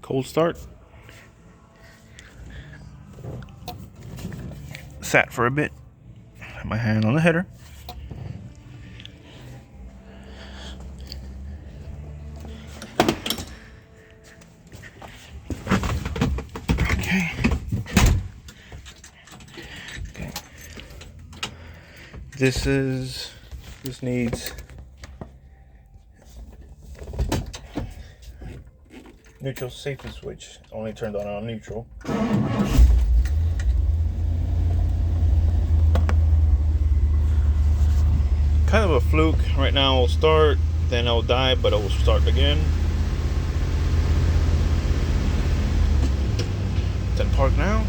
Cold start. Sat for a bit. Had my hand on the header. Okay. Okay. This needs neutral safety switch. Only turned on neutral. Kind of a fluke. Right now I'll start, then I'll die, but I will start again. It's in park now.